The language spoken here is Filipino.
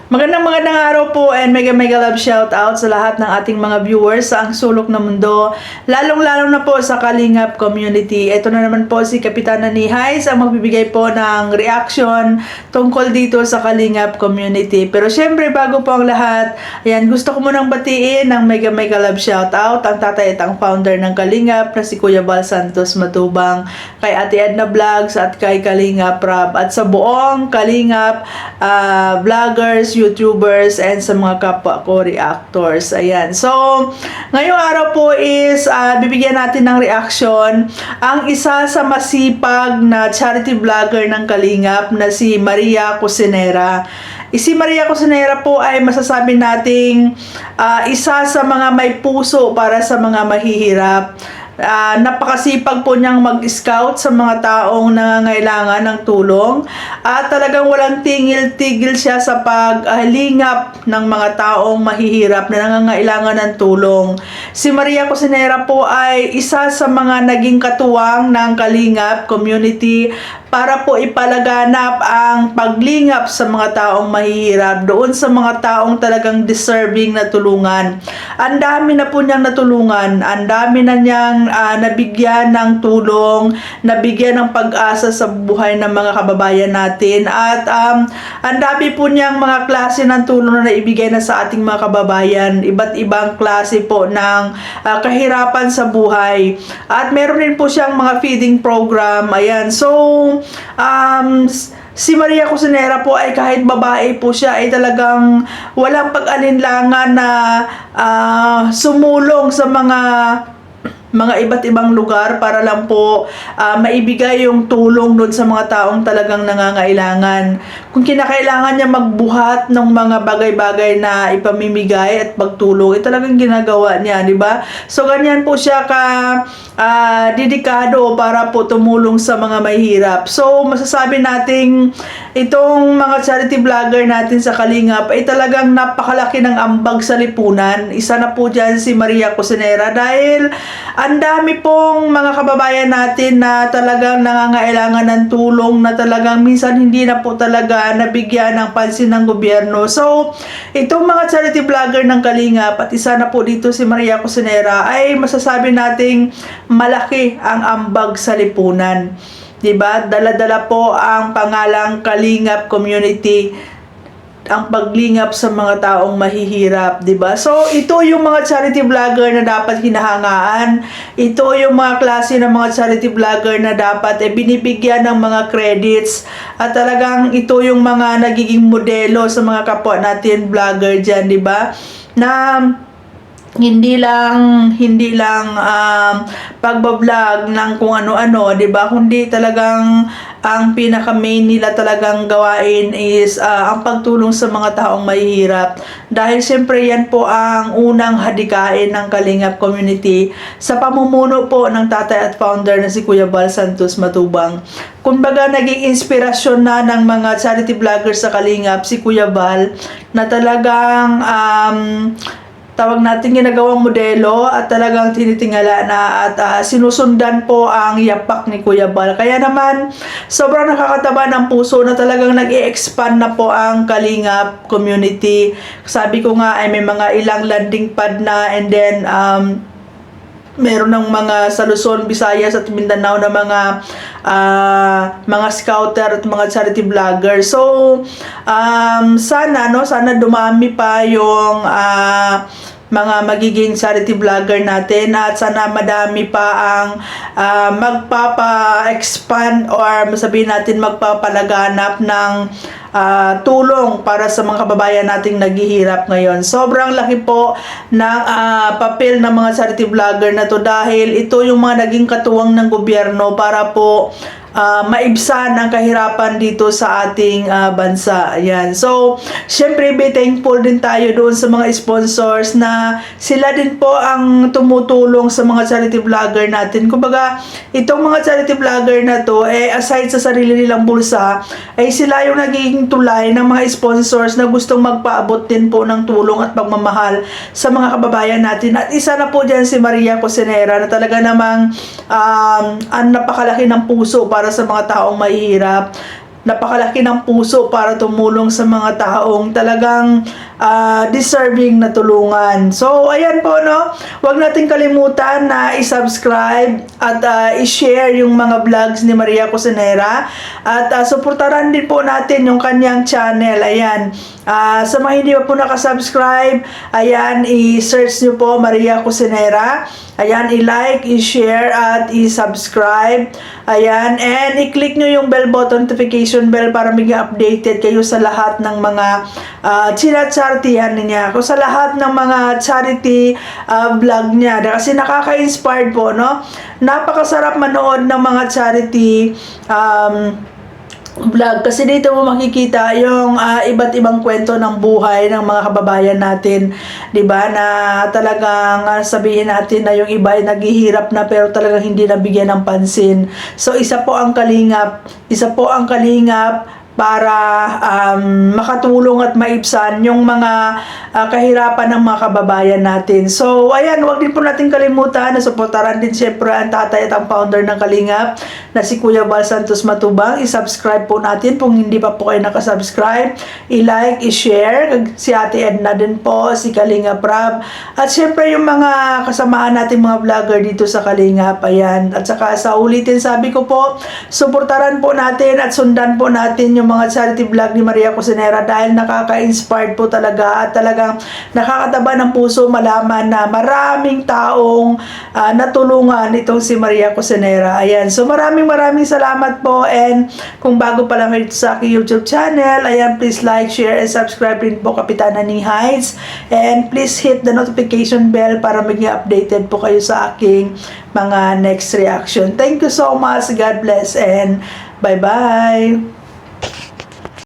Magandang araw po and mega love shout out sa lahat ng ating mga viewers sa ang sulok na mundo, lalong-lalo na po sa Kalingap community. Ito na naman po si Kapitana Nihays ang magbibigay po ng reaction tungkol dito sa Kalingap community. Pero syempre bago po ang lahat, ayan, gusto ko munang batiin ng mega love shout out ang tatay at ang founder ng Kalingap na si Kuya Bal Santos Matubang, kay Ate Edna Vlogs at kay Kalingap Rab at sa buong Kalingap vloggers, YouTubers, and sa mga kapwa ko reactors. Ayan. So, ngayong araw po is bibigyan natin ng reaction ang isa sa masipag na charity vlogger ng Kalingap na si Maria Cusinera. Si Maria Cusinera po ay masasabi nating isa sa mga may puso para sa mga mahihirap. Napakasipag po niyang mag-scout sa mga taong nangangailangan ng tulong at talagang walang tigil siya sa paglingap ng mga taong mahihirap na nangangailangan ng tulong. Si Maria Cusinera po ay isa sa mga naging katuwang ng Kalingap community para po ipalaganap ang paglingap sa mga taong mahihirap, doon sa mga taong talagang deserving na tulungan. Ang dami na po niyang natulungan, ang dami na niyang nabigyan ng tulong, nabigyan ng pag-asa sa buhay ng mga kababayan natin, at ang dami po niyang mga klase ng tulong na naibigay na sa ating mga kababayan, iba't ibang klase po ng kahirapan sa buhay. At meron din po siyang mga feeding program. Ayan, so si Maria Cusinera po ay kahit babae po siya ay talagang walang pag-alinlangan na sumulong sa mga iba't ibang lugar para lang po maibigay yung tulong doon sa mga taong talagang nangangailangan. Kung kinakailangan niya magbuhat ng mga bagay-bagay na ipamimigay at pagtulong, talagang ginagawa niya, di ba? So ganyan po siya dedikado para po tumulong sa mga mahihirap. So masasabi nating itong mga charity vlogger natin sa Kalingap ay talagang napakalaki ng ambag sa lipunan. Isa na po dyan si Maria Cusinera dahil ang dami pong mga kababayan natin na talagang nangangailangan ng tulong na talagang minsan hindi na po talaga nabigyan ng pansin ng gobyerno. So, itong mga charity vlogger ng Kalingap at isa na po dito si Maria Cusinera ay masasabi nating malaki ang ambag sa lipunan. Diba? Dala-dala po ang pangalang Kalingap community, ang paglingap sa mga taong mahihirap, 'di ba? So ito yung mga charity vlogger na dapat hinahangaan. Ito yung mga klase ng mga charity vlogger na dapat binibigyan ng mga credits, at talagang ito yung mga nagiging modelo sa mga kapwa natin vlogger diyan, 'di ba? Na hindi lang pagbablog ng kung ano-ano, 'di ba? Kundi talagang ang pinaka main nila talagang gawain is ang pagtulong sa mga taong mahihirap. Dahil siyempre yan po ang unang hadikain ng Kalingap community sa pamumuno po ng tatay at founder na si Kuya Bal Santos Matubang. Kumbaga naging inspirasyon na ng mga charity vloggers sa Kalingap si Kuya Bal, na talagang tawag natin ginagawang modelo at talagang tinitingala na at sinusundan po ang yapak ni Kuya Bal. Kaya naman sobrang nakakataba ng puso na talagang nag-i-expand na po ang Kalingap community. Sabi ko nga ay may mga ilang landing pad na, and then meron ng mga sa Luzon, Visayas at Mindanao na mga scouter at mga charity vlogger. So sana dumami pa yung mga magiging charity vlogger natin, at sana madami pa ang magpapa-expand or sabihin natin magpapalaganap ng tulong para sa mga kababayan nating naghihirap ngayon. Sobrang laki po ng papel ng mga charity vlogger na to, dahil ito yung mga naging katuwang ng gobyerno para po maibsan ang kahirapan dito sa ating bansa. Ayan. So, syempre be thankful din tayo doon sa mga sponsors na sila din po ang tumutulong sa mga charity vlogger natin. Kumbaga, itong mga charity vlogger na to, aside sa sarili nilang bulsa, ay sila yung nagiging tulay ng mga sponsors na gustong magpaabot din po ng tulong at pagmamahal sa mga kababayan natin. At isa na po dyan si Maria Cusinera na talaga namang ang napakalaki ng puso para sa mga taong mahihirap. napakalaki ng puso para tumulong sa mga taong talagang deserving na tulungan. So, ayan po, no? Huwag natin kalimutan na i-subscribe at i-share yung mga vlogs ni Maria Cusinera. At suportaran din po natin yung kanyang channel. Ayan. Sa mga hindi pa po nakasubscribe, ayan, i-search nyo po Maria Cusinera. Ayan, i-like, i-share, at i-subscribe. Ayan, and i-click nyo yung bell button, notification bell, para maging updated kayo sa lahat ng mga charity niya. Kung sa lahat ng mga charity vlog niya. Kasi nakaka-inspired po, no? Napakasarap manood ng mga charity vlog, kasi dito mo makikita yung iba't ibang kwento ng buhay ng mga kababayan natin, 'di ba? Na talagang sabihin natin na yung iba ay naghihirap na pero talagang hindi nabigyan ng pansin. So isa po ang kalingap para makatulong at maibsan yung mga kahirapan ng mga kababayan natin. So, ayan, huwag din po natin kalimutan na suportaran din siyempre ang tatay at ang founder ng Kalingap na si Kuya Bal Santos Matubang. I-subscribe po natin kung hindi pa po kayo nakasubscribe. I-like, i-share. Si Ate Edna din po, si Kalingap Rab. At siyempre yung mga kasamahan natin mga vlogger dito sa Kalingap. Ayan. At saka sa ulitin, sabi ko po, suportaran po natin at sundan po natin yung mga charity vlog ni Maria Cusinera dahil nakaka-inspired po talaga at talagang nakakataba ng puso malaman na maraming taong natulungan itong si Maria Cusinera. Ayan. So maraming salamat po, and kung bago pa lang kayo sa aking YouTube channel, ayan, please like, share, and subscribe rin po Kapitana Ni Heights, and please hit the notification bell para maging updated po kayo sa aking mga next reaction. Thank you so much. God bless and bye-bye.